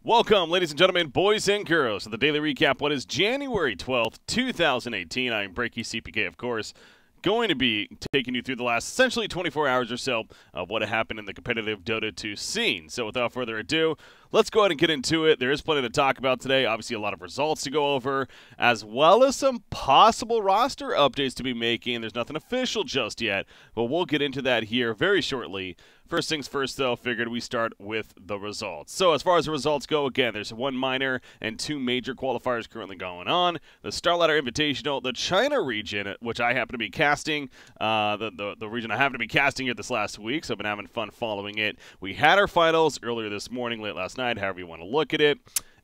Welcome, ladies and gentlemen, boys and girls, to the daily recap. What is January 12th, 2018? I'm Breaky CPK, of course, going to be taking you through the last essentially 24 hours or so of what happened in the competitive Dota 2 scene. So without further ado, let's go ahead and get into it. There is plenty to talk about today. Obviously, a lot of results to go over, as well as some possible roster updates to be making. There's nothing official just yet, but we'll get into that here very shortly. First things first, though, figured we start with the results. So as far as the results go, again, there's one minor and two major qualifiers currently going on. The Starladder Invitational, the China region, which I happen to be casting, the region I happen to be casting here this last week, so I've been having fun following it. We had our finals earlier this morning, late last night, however you want to look at it.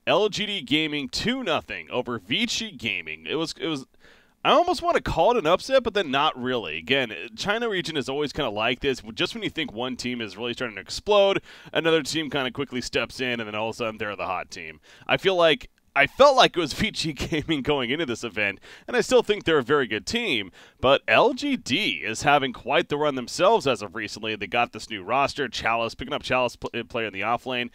LGD Gaming 2-0 over WESG Gaming. It was I almost want to call it an upset, but then not really. Again, China region is always kind of like this. Just when you think one team is really starting to explode, another team kind of quickly steps in, and then all of a sudden they're the hot team. I felt like it was WESG Gaming going into this event, and I still think they're a very good team, but LGD is having quite the run themselves as of recently. They got this new roster, Chalice, picking up Chalice player in the offlane.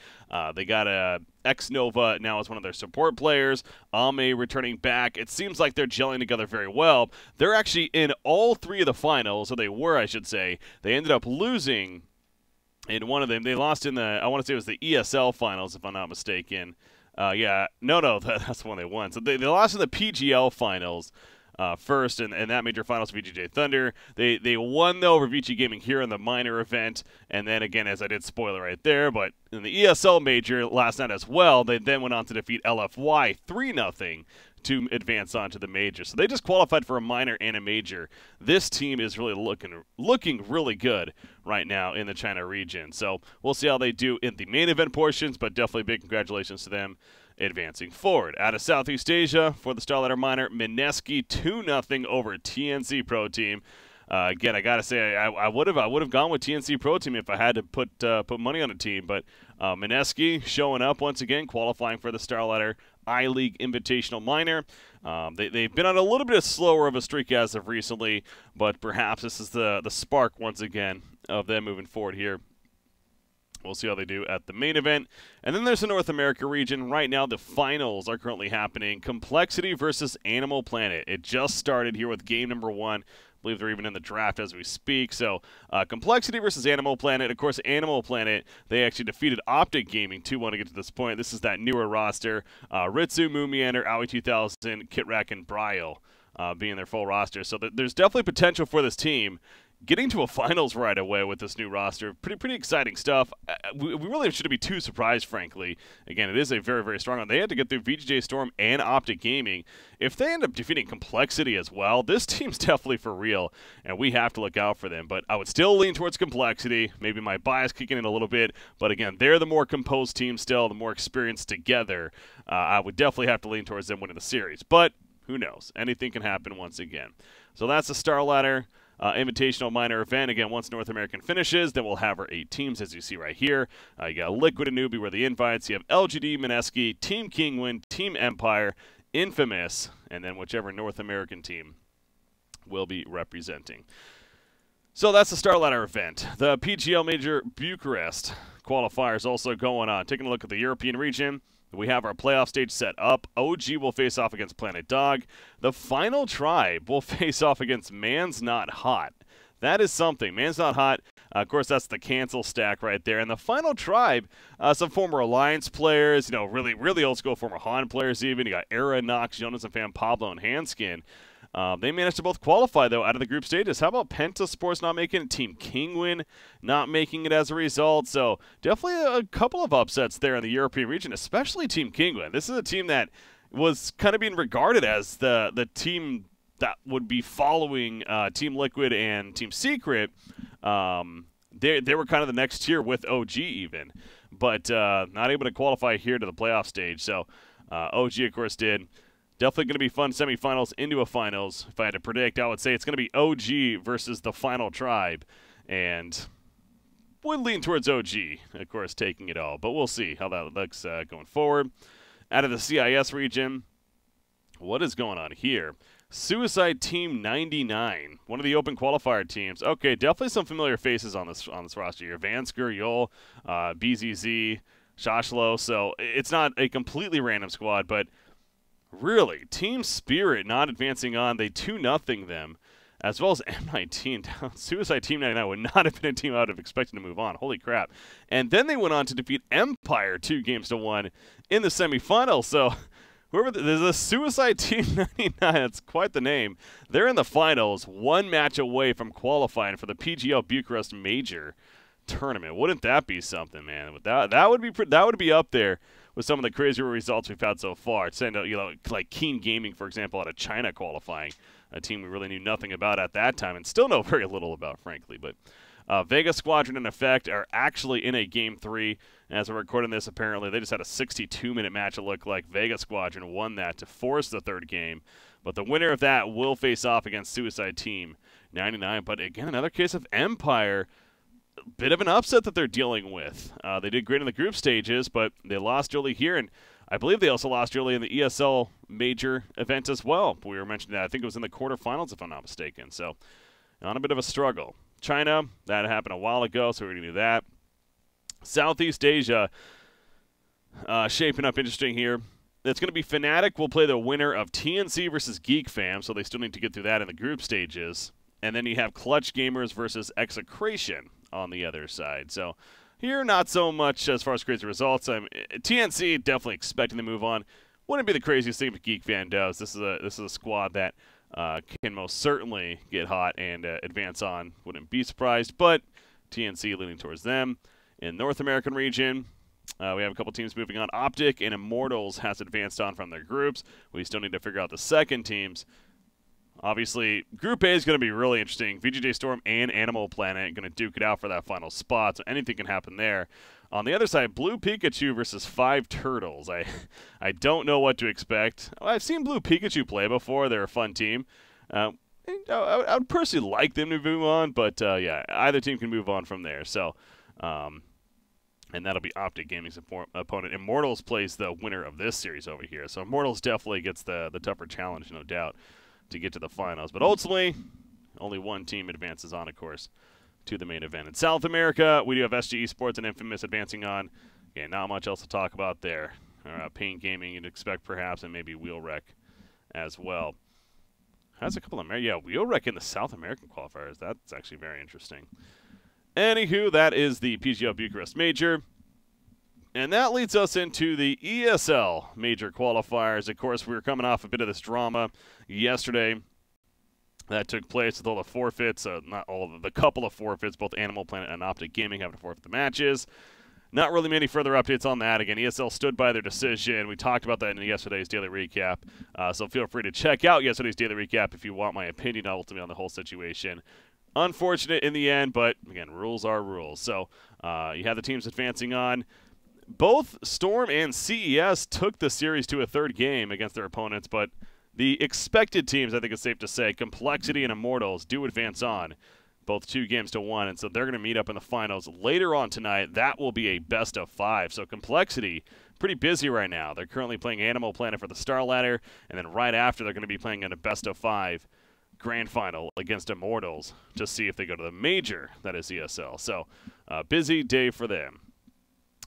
They got X-Nova now as one of their support players, Ame returning back. It seems like they're gelling together very well. They're actually in all three of the finals, or they were, I should say. They ended up losing in one of them. They lost in I want to say it was the ESL finals, if I'm not mistaken. That's the one they won. So they lost in the PGL finals first, and that major finals, VGJ Thunder. They won, though, over WESG Gaming here in the minor event, and then, again, as I did spoiler right there, but in the ESL major last night as well, they then went on to defeat LFY 3-0 to advance on to the major. So they just qualified for a minor and a major. This team is really looking really good right now in the China region. So we'll see how they do in the main event portions, but definitely big congratulations to them advancing forward. Out of Southeast Asia for the Starladder minor, Mineski 2-0 over TNC Pro Team. Again, I gotta say, I would have gone with TNC Pro Team if I had to put money on a team, but Mineski showing up once again, qualifying for the Starladder I-League Invitational Minor. They've been on a little bit slower of a streak as of recently, but perhaps this is the spark once again of them moving forward here. We'll see how they do at the main event. And then there's the North America region. Right now, the finals are currently happening. Complexity versus Animal Planet. It just started here with game number 1. I believe they're even in the draft as we speak. So, Complexity versus Animal Planet. Of course, Animal Planet, they actually defeated Optic Gaming 2-1 to get to this point. This is that newer roster. Ritsu, Moomiander, Aoi 2000, Kitrak, and Bryo being their full roster. So there's definitely potential for this team. Getting to a finals right away with this new roster, pretty exciting stuff. We really shouldn't be too surprised, frankly. Again, it is a very, very strong one. They had to get through VGJ Storm and Optic Gaming. If they end up defeating Complexity as well, this team's definitely for real, and we have to look out for them. But I would still lean towards Complexity. Maybe my bias kicking in a little bit. But again, they're the more composed team still, the more experienced together. I would definitely have to lean towards them winning the series. But who knows? Anything can happen once again. So that's the Starladder Invitational minor event. Again, once North American finishes, then we'll have our 8 teams, as you see right here. You got Liquid and Newbie were the invites. You have LGD, Mineski, Team Kingwin, Team Empire, Infamous, and then whichever North American team will be representing. So that's the Starladder event. The PGL Major Bucharest qualifier is also going on. Taking a look at the European region, we have our playoff stage set up. OG will face off against Planet Dog. The final tribe will face off against Man's Not Hot. That is something. Man's Not Hot, of course, that's the cancel stack right there. And the final tribe, some former Alliance players, really old school former Han players even. You got Era, Nox, Jonas, and Fan, Pablo, and Handskin. They managed to both qualify, though, out of the group stages. How about Penta Sports not making it? Team Kingwin not making it as a result. So definitely a couple of upsets there in the European region, especially Team Kingwin. This is a team that was kind of being regarded as the team that would be following Team Liquid and Team Secret. They were kind of the next tier with OG even, but not able to qualify here to the playoff stage. So OG, of course, did. Definitely going to be fun semifinals into a finals. If I had to predict, I would say it's going to be OG versus the final tribe. And would lean towards OG, of course, taking it all. But we'll see how that looks going forward. Out of the CIS region, what is going on here? Suicide Team 99, one of the open qualifier teams. Okay, definitely some familiar faces on this roster here. Vansker, Yol, BZZ, Shashlo. So it's not a completely random squad, but really, Team Spirit not advancing on. They 2-0 them, as well as M19 down. Suicide Team 99 would not have been a team I would have expected to move on. Holy crap. And then they went on to defeat Empire 2-1 in the semifinals. So whoever there's a Suicide Team 99, that's quite the name. They're in the finals, one match away from qualifying for the PGL Bucharest Major tournament. Wouldn't that be something, man? That would be up there with some of the crazier results we've had so far. Send out, like Keen Gaming, for example, out of China qualifying, a team we really knew nothing about at that time and still know very little about, frankly. But Vega Squadron and Effect are actually in a Game 3. As we're recording this, apparently, they just had a 62-minute match. It looked like Vega Squadron won that to force the third game. But the winner of that will face off against Suicide Team 99. But again, another case of Empire. Bit of an upset that they're dealing with. They did great in the group stages, but they lost early here, and I believe they also lost early in the ESL major event as well. We were mentioning that. I think it was in the quarterfinals, if I'm not mistaken. So, on a bit of a struggle. China, that happened a while ago, so we already knew that. Southeast Asia, shaping up interesting here. It's going to be Fnatic will play the winner of TNC versus Geek Fam, so they still need to get through that in the group stages. And then you have Clutch Gamers versus Execration on the other side. So here, not so much as far as crazy results. TNC definitely expecting to move on. Wouldn't be the craziest thing if Geek Fan does. This is a squad that can most certainly get hot and advance on. Wouldn't be surprised, but TNC leaning towards them. In North American region, we have a couple teams moving on. Optic and Immortals has advanced on from their groups. We still need to figure out the second teams. Obviously, Group A is going to be really interesting. VGJ Storm and Animal Planet going to duke it out for that final spot, so anything can happen there. On the other side, Blue Pikachu versus 5 Turtles. I don't know what to expect. I've seen Blue Pikachu play before. They're a fun team. I would personally like them to move on, but yeah, either team can move on from there. So, and that'll be Optic Gaming's opponent. Immortals plays the winner of this series over here. So Immortals definitely gets the tougher challenge, no doubt, to get to the finals. But ultimately, only one team advances on, of course, to the main event. In South America, we do have SG Esports and Infamous advancing on. Again, not much else to talk about there. Pain Gaming you'd expect perhaps, and maybe Wheelwreck as well. Has a couple of Wheelwreck in the South American qualifiers. That's actually very interesting. Anywho, that is the PGL Bucharest Major. And that leads us into the ESL major qualifiers. Of course, we were coming off a bit of this drama yesterday that took place with all the forfeits, not all of them, the couple of forfeits, both Animal Planet and Optic Gaming having to forfeit the matches. Not really many further updates on that. Again, ESL stood by their decision. We talked about that in yesterday's daily recap, so feel free to check out yesterday's daily recap if you want my opinion ultimately on the whole situation. Unfortunate in the end, but again, rules are rules. So you have the teams advancing on. Both Storm and CES took the series to a third game against their opponents, but the expected teams, I think it's safe to say, Complexity and Immortals, do advance on, both 2-1, and so they're going to meet up in the finals later on tonight. That will be a best of 5. So Complexity, pretty busy right now. They're currently playing Animal Planet for the Starladder, and then right after they're going to be playing in a best of 5 grand final against Immortals to see if they go to the major, that is ESL. So busy day for them.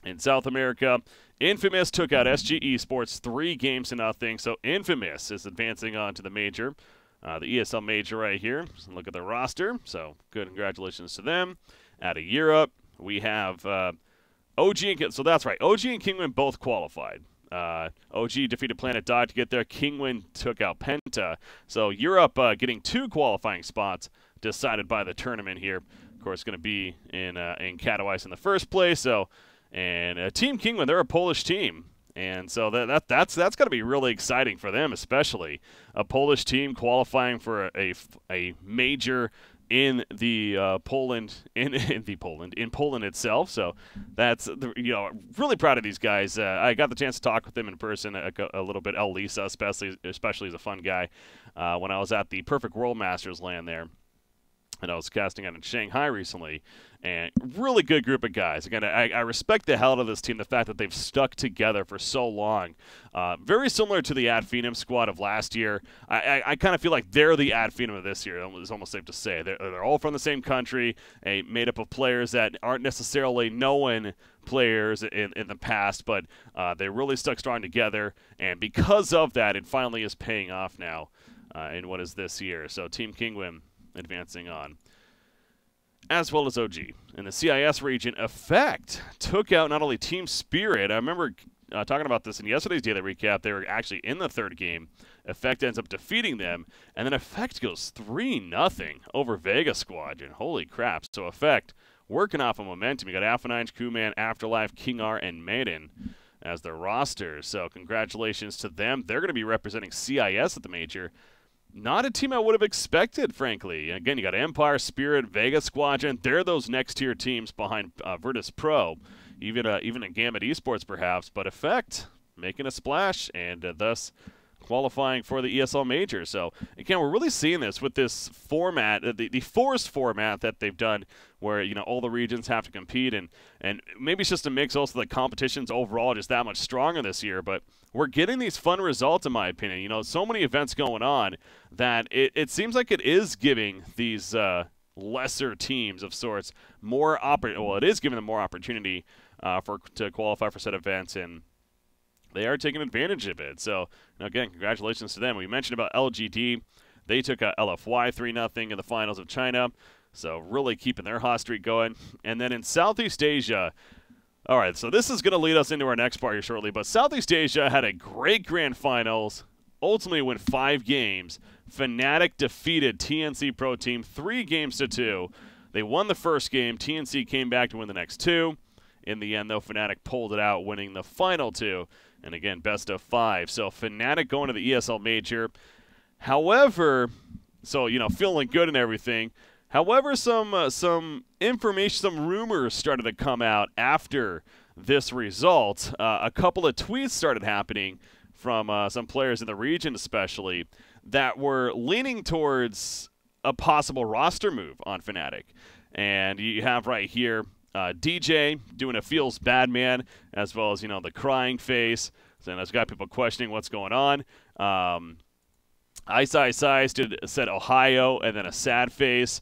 In South America, Infamous took out SG Esports 3-0, so Infamous is advancing on to the major, the ESL major right here. Look at their roster, so good congratulations to them. Out of Europe, we have OG and so that's right, OG and Kingwin both qualified. OG defeated Planet Dog to get there. Kingwin took out Penta. So Europe getting 2 qualifying spots decided by the tournament here. Of course, going to be in Katowice in the first place. So. And Team Kingwin, they're a Polish team, and so that's got to be really exciting for them, especially a Polish team qualifying for a major in the Poland itself. So that's really proud of these guys. I got the chance to talk with them in person a little bit. El Lisa, especially is a fun guy. When I was at the Perfect World Masters LAN there. And I was casting out in Shanghai recently, and really good group of guys. Again, I respect the hell out of this team, the fact that they've stuck together for so long. Very similar to the Ad Phenom squad of last year. I kind of feel like they're the Ad Phenom of this year. It's almost safe to say. They're all from the same country, made up of players that aren't necessarily known players in the past, but they really stuck strong together, and because of that, it finally is paying off now in what is this year. So Team Kingwin advancing on, as well as OG. In the CIS region, Effect took out not only Team Spirit. I remember talking about this in yesterday's daily recap. They were actually in the third game. Effect ends up defeating them, and then Effect goes 3-0 over Vega Squadron. Holy crap. So Effect working off of momentum. You got Alpha 9, Kuman, Afterlife, King R, and Maiden as their rosters. So congratulations to them. They're going to be representing CIS at the major. Not a team I would have expected, frankly. Again, you got Empire, Spirit, Vega Squadron. They're those next-tier teams behind Virtus Pro, even a Gambit Esports, perhaps. But Effect making a splash, and thus qualifying for the ESL Major. So, again, we're really seeing this with this format, the forced format that they've done, where, you know, all the regions have to compete, and maybe it's just a mix also the competition's overall just that much stronger this year, but we're getting these fun results, in my opinion. You know, so many events going on that it seems like it is giving these lesser teams of sorts more well, it is giving them more opportunity to qualify for said events, and they are taking advantage of it. So, again, congratulations to them. We mentioned about LGD. They took a LFY 3-0 in the finals of China, so really keeping their hot streak going. And then in Southeast Asia, all right, so this is going to lead us into our next part here shortly, but Southeast Asia had a great grand finals, ultimately went 5 games. Fnatic defeated TNC Pro Team 3-2. They won the first game. TNC came back to win the next 2. In the end, though, Fnatic pulled it out, winning the final 2. And again, best of 5. So Fnatic going to the ESL Major. However, so, you know, feeling good and everything. However, some information, some rumors started to come out after this result. A couple of tweets started happening from some players in the region especially that were leaning towards a possible roster move on Fnatic. And you have right here DJ doing a feels bad man, as well as, you know, the crying face. And that's got people questioning what's going on. Ice said Ohio, and then a sad face.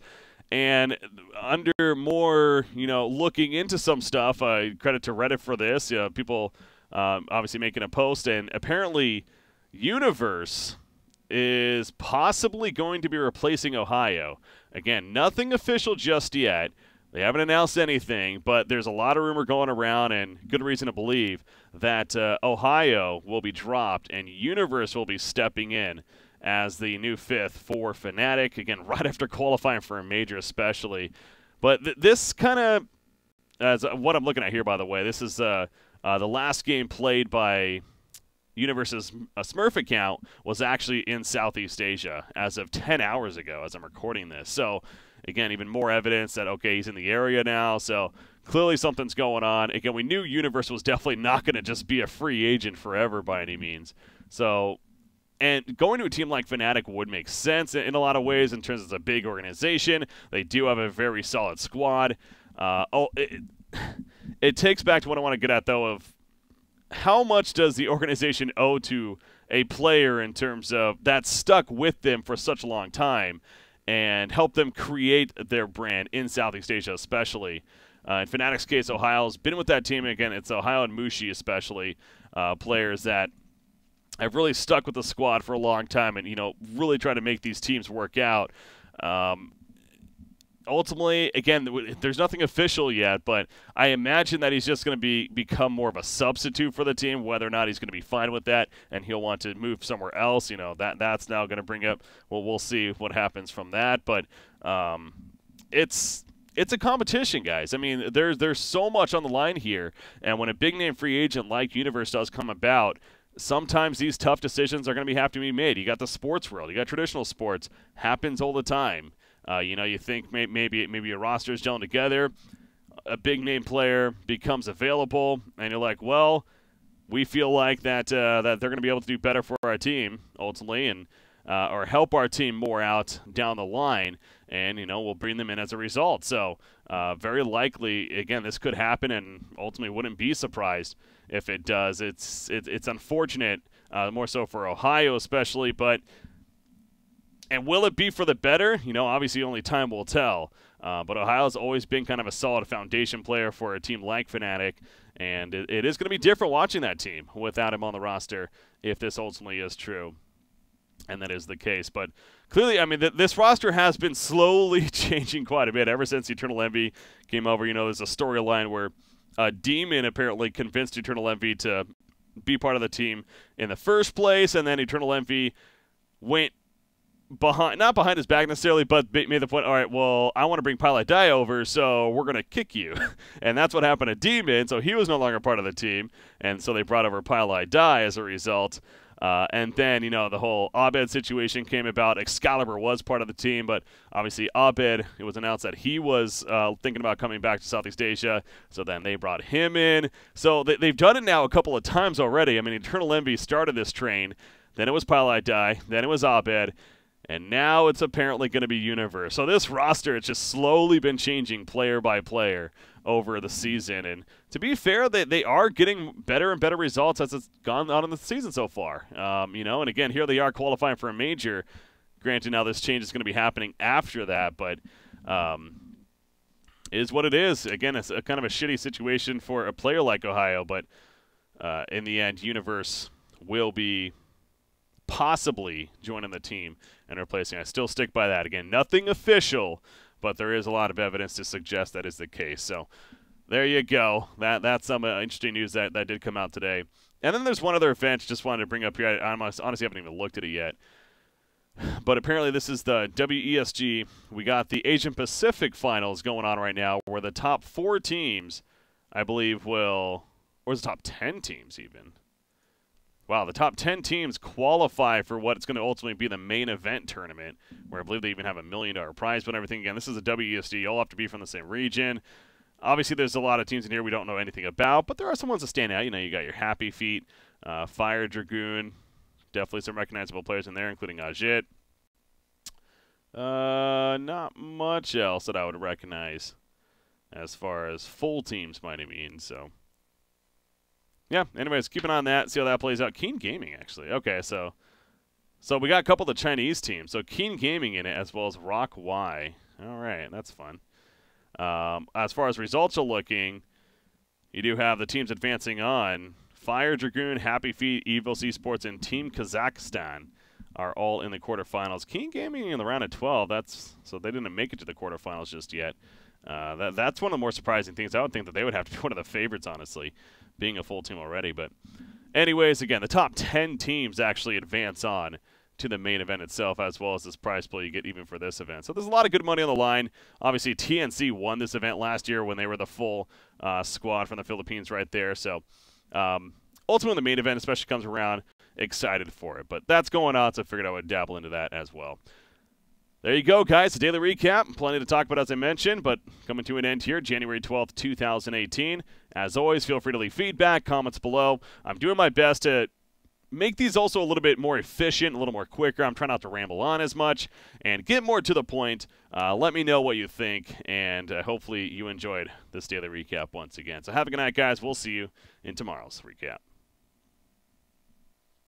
And under more, you know, looking into some stuff, credit to Reddit for this. People obviously making a post, and apparently Universe is possibly going to be replacing Ohio. Again, nothing official just yet. They haven't announced anything, but there's a lot of rumor going around, and good reason to believe that Ohio will be dropped and Universe will be stepping in as the new 5th for Fnatic. Again, right after qualifying for a major especially. But this kind of, as what I'm looking at here, by the way, this is the last game played by Universe's Smurf account was actually in Southeast Asia as of 10 hours ago as I'm recording this. So, again, even more evidence that, okay, he's in the area now, so clearly something's going on. Again, we knew Universe was definitely not going to just be a free agent forever by any means. So, and going to a team like Fnatic would make sense in a lot of ways in terms of it's a big organization. They do have a very solid squad. It takes back to what I want to get at, though, of how much does the organization owe to a player in terms of that stuck with them for such a long time and help them create their brand in Southeast Asia especially. In Fnatic's case, Ohio's been with that team. Again, it's Ohio and Mushi especially, players that have really stuck with the squad for a long time and, you know, really try to make these teams work out. Ultimately, again, there's nothing official yet, but I imagine that he's just going to become more of a substitute for the team, whether or not he's going to be fine with that and he'll want to move somewhere else. You know, that's now going to bring up, well, we'll see what happens from that. But it's a competition, guys. I mean, there's so much on the line here, and when a big-name free agent like Universe does come about, sometimes these tough decisions are going to have to be made. You got the sports world. You got traditional sports. Happens all the time. You know, you think maybe a roster is gelling together, a big-name player becomes available, and you're like, well, we feel like that they're going to be able to do better for our team, ultimately, and or help our team more out down the line, and we'll bring them in as a result. So very likely, again, this could happen, and ultimately wouldn't be surprised if it does. It's unfortunate, more so for Ohio especially, and will it be for the better? Obviously only time will tell. But Ohio's always been kind of a solid foundation player for a team like Fnatic, and it is going to be different watching that team without him on the roster if this ultimately is true. And that is the case. But clearly, I mean, this roster has been slowly changing quite a bit ever since Eternal Envy came over. There's a storyline where Demon apparently convinced Eternal Envy to be part of the team in the first place, and then Eternal Envy went not behind his back necessarily, but made the point, all right, well, I want to bring Pilot Die over, so we're going to kick you. And that's what happened to Demon, so he was no longer part of the team, and so they brought over Pilot Die as a result. And then, the whole Abed situation came about. Excalibur was part of the team, but obviously Abed, it was announced that he was thinking about coming back to Southeast Asia, so then they brought him in. So they've done it now a couple of times already. I mean, Eternal Envy started this train, then it was Pilot Die, then it was Abed, and now it's apparently going to be Universe. So this roster, it's just slowly been changing player by player over the season. And to be fair, they are getting better and better results as it's gone on in the season so far. And again, here they are qualifying for a major. Granted, now this change is going to be happening after that, but it is what it is. Again, it's a kind of a shitty situation for a player like Ohio, but in the end, Universe will be possibly joining the team and replacing. I still stick by that. Again, nothing official, but there is a lot of evidence to suggest that is the case. So there you go. That's some interesting news that did come out today. And then there's one other event just wanted to bring up here. I honestly haven't even looked at it yet. But apparently this is the WESG. We got the Asian Pacific Finals going on right now, where the top 4 teams, I believe, or the top 10 teams even. Wow, the top 10 teams qualify for what it's going to ultimately be the main event tournament, where I believe they even have $1 million prize, but everything. Again, this is a WESG. You all have to be from the same region. Obviously, there's a lot of teams in here we don't know anything about, but there are some ones that stand out. You got your Happy Feet, Fire Dragoon, definitely some recognizable players in there, including Ajit. Not much else that I would recognize as far as full teams might mean, so. Yeah, anyways, keep an eye on that, see how that plays out. Keen Gaming, actually. Okay, so we got a couple of the Chinese teams. So Keen Gaming in it, as well as Rock Y. All right, that's fun. As far as results are looking, you do have the teams advancing on. Fire Dragoon, Happy Feet, Evil Esports, and Team Kazakhstan are all in the quarterfinals. Keen Gaming in the round of 12. So they didn't make it to the quarterfinals just yet. That's one of the more surprising things. I would think that they would have to be one of the favorites, honestly, being a full team already. But anyways, again, the top 10 teams actually advance on to the main event itself, as well as this prize pool you get even for this event. So there's a lot of good money on the line. Obviously, TNC won this event last year when they were the full squad from the Philippines right there. So ultimately, the main event especially comes around, excited for it. But that's going on, so I figured I would dabble into that as well. There you go, guys. A daily recap. Plenty to talk about, as I mentioned, but coming to an end here, January 12th, 2018. As always, feel free to leave feedback, comments below. I'm doing my best to make these also a little bit more efficient, a little more quicker. I'm trying not to ramble on as much and get more to the point. Let me know what you think, and hopefully you enjoyed this daily recap once again. So have a good night, guys. We'll see you in tomorrow's recap.